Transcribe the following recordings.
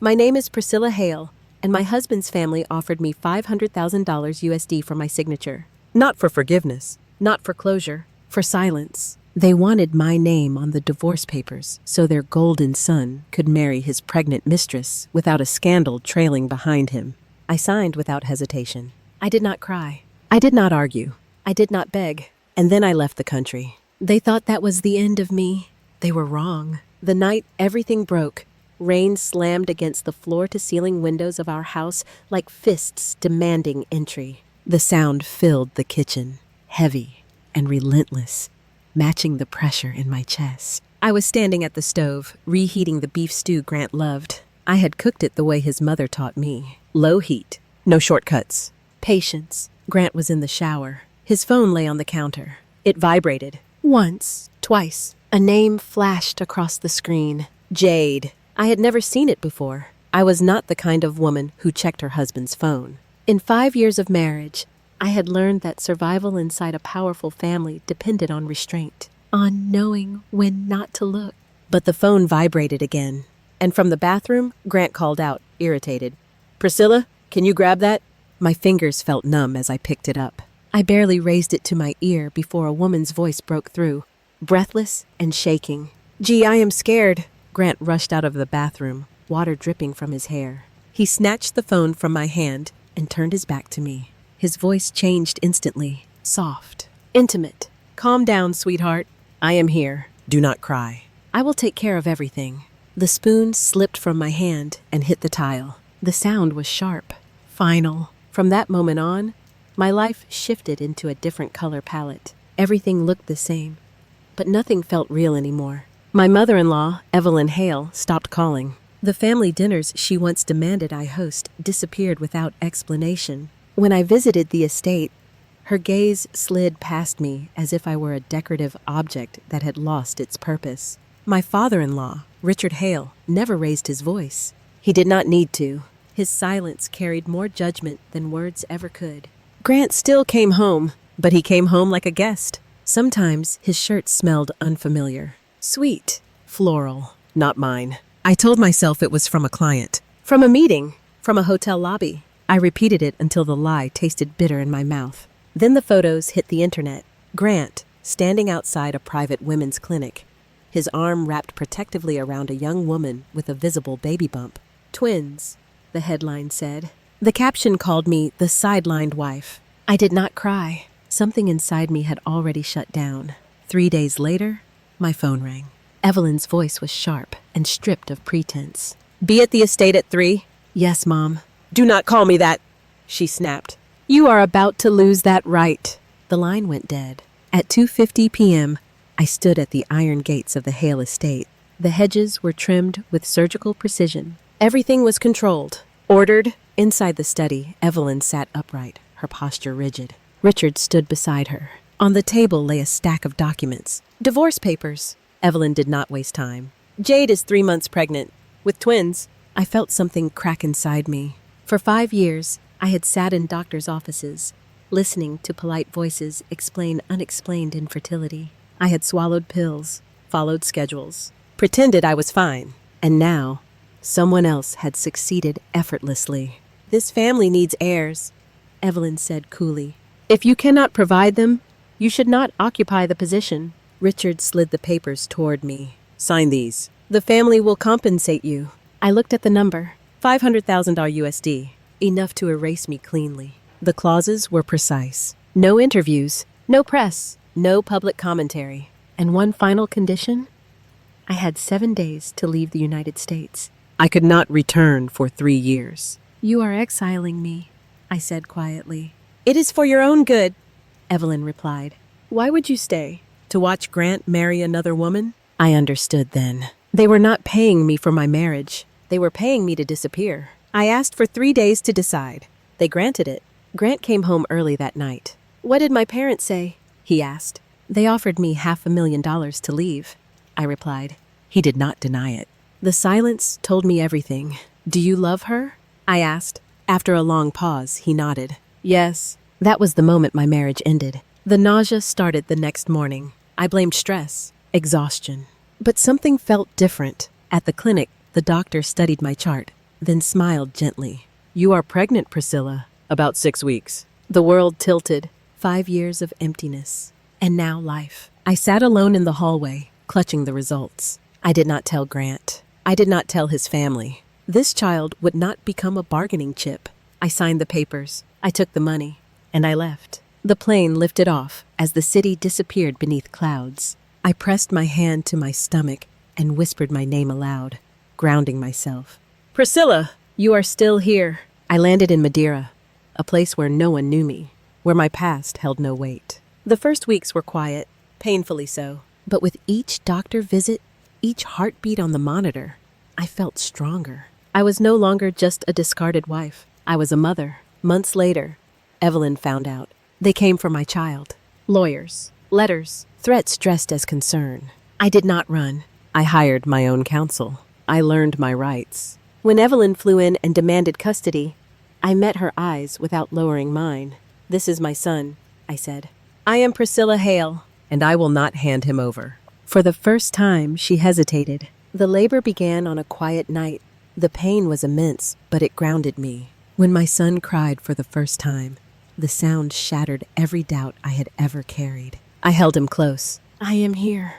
My name is Priscilla Hale, and my husband's family offered me $500,000 USD for my signature. Not for forgiveness, not for closure, for silence. They wanted my name on the divorce papers so their golden son could marry his pregnant mistress without a scandal trailing behind him. I signed without hesitation. I did not cry. I did not argue. I did not beg. And then I left the country. They thought that was the end of me. They were wrong. The night everything broke, rain slammed against the floor-to-ceiling windows of our house like fists demanding entry. The sound filled the kitchen, heavy and relentless, matching the pressure in my chest. I was standing at the stove, reheating the beef stew Grant loved. I had cooked it the way his mother taught me. Low heat, no shortcuts. Patience. Grant was in the shower. His phone lay on the counter. It vibrated. Once, twice. A name flashed across the screen. Jade. I had never seen it before. I was not the kind of woman who checked her husband's phone. In 5 years of marriage, I had learned that survival inside a powerful family depended on restraint, on knowing when not to look. But the phone vibrated again, and from the bathroom, Grant called out, irritated. "Priscilla, can you grab that?" My fingers felt numb as I picked it up. I barely raised it to my ear before a woman's voice broke through, breathless and shaking. "Gee, I am scared." Grant rushed out of the bathroom, water dripping from his hair. He snatched the phone from my hand and turned his back to me. His voice changed instantly, soft, intimate. "Calm down, sweetheart. I am here. Do not cry. I will take care of everything." The spoon slipped from my hand and hit the tile. The sound was sharp, final. From that moment on, my life shifted into a different color palette. Everything looked the same, but nothing felt real anymore. My mother-in-law, Evelyn Hale, stopped calling. The family dinners she once demanded I host disappeared without explanation. When I visited the estate, her gaze slid past me as if I were a decorative object that had lost its purpose. My father-in-law, Richard Hale, never raised his voice. He did not need to. His silence carried more judgment than words ever could. Grant still came home, but he came home like a guest. Sometimes his shirt smelled unfamiliar. Sweet, floral, not mine. I told myself it was from a client, from a meeting, from a hotel lobby. I repeated it until the lie tasted bitter in my mouth. Then the photos hit the internet. Grant, standing outside a private women's clinic, his arm wrapped protectively around a young woman with a visible baby bump. "Twins," the headline said. The caption called me the sidelined wife. I did not cry. Something inside me had already shut down. 3 days later, my phone rang. Evelyn's voice was sharp and stripped of pretense. "Be at the estate at 3? "Yes, Mom." "Do not call me that," she snapped. "You are about to lose that right." The line went dead. At 2:50 p.m., I stood at the iron gates of the Hale estate. The hedges were trimmed with surgical precision. Everything was controlled, ordered. Inside the study, Evelyn sat upright, her posture rigid. Richard stood beside her. On the table lay a stack of documents. Divorce papers. Evelyn did not waste time. "Jade is 3 months pregnant, with twins." I felt something crack inside me. For 5 years, I had sat in doctors' offices, listening to polite voices explain unexplained infertility. I had swallowed pills, followed schedules, pretended I was fine. And now, someone else had succeeded effortlessly. "This family needs heirs," Evelyn said coolly. "If you cannot provide them, you should not occupy the position." Richard slid the papers toward me. "Sign these. The family will compensate you." I looked at the number. $500,000 USD. Enough to erase me cleanly. The clauses were precise. No interviews, no press, no public commentary. And one final condition? I had 7 days to leave the United States. I could not return for 3 years. "You are exiling me," I said quietly. "It is for your own good," Evelyn replied. "Why would you stay? To watch Grant marry another woman?" I understood then. They were not paying me for my marriage. They were paying me to disappear. I asked for 3 days to decide. They granted it. Grant came home early that night. "What did my parents say?" he asked. "They offered me $500,000 to leave," I replied. He did not deny it. The silence told me everything. "Do you love her?" I asked. After a long pause, he nodded. "Yes." That was the moment my marriage ended. The nausea started the next morning. I blamed stress, exhaustion. But something felt different. At the clinic, the doctor studied my chart. then smiled gently. "You are pregnant, Priscilla." "About 6 weeks." The world tilted. 5 years of emptiness. And now life. I sat alone in the hallway, clutching the results. I did not tell Grant. I did not tell his family. This child would not become a bargaining chip. I signed the papers. I took the money. And I left. The plane lifted off as the city disappeared beneath clouds. I pressed my hand to my stomach and whispered my name aloud, grounding myself. "Priscilla, you are still here." I landed in Madeira, a place where no one knew me, where my past held no weight. The first weeks were quiet, painfully so. But with each doctor visit, each heartbeat on the monitor, I felt stronger. I was no longer just a discarded wife. I was a mother. Months later, Evelyn found out. They came for my child. Lawyers, letters, threats dressed as concern. I did not run. I hired my own counsel. I learned my rights. When Evelyn flew in and demanded custody, I met her eyes without lowering mine. "This is my son," I said. "I am Priscilla Hale, and I will not hand him over." For the first time, she hesitated. The labor began on a quiet night. The pain was immense, but it grounded me. When my son cried for the first time, the sound shattered every doubt I had ever carried. I held him close. "I am here,"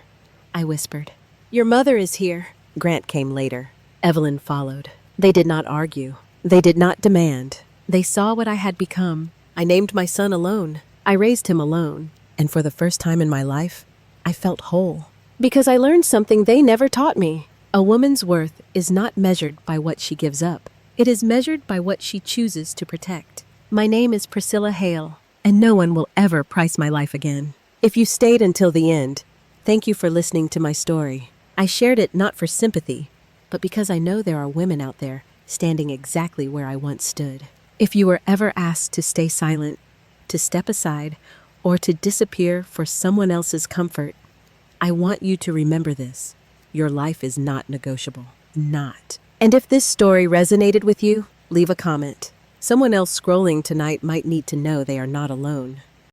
I whispered. "Your mother is here." Grant came later. Evelyn followed. They did not argue. They did not demand. They saw what I had become. I named my son alone. I raised him alone. And for the first time in my life, I felt whole. Because I learned something they never taught me. A woman's worth is not measured by what she gives up. It is measured by what she chooses to protect. My name is Priscilla Hale, and no one will ever price my life again. If you stayed until the end, thank you for listening to my story. I shared it not for sympathy, but because I know there are women out there standing exactly where I once stood. If you were ever asked to stay silent, to step aside, or to disappear for someone else's comfort, I want you to remember this. Your life is not negotiable. Not. And if this story resonated with you, leave a comment. Someone else scrolling tonight might need to know they are not alone.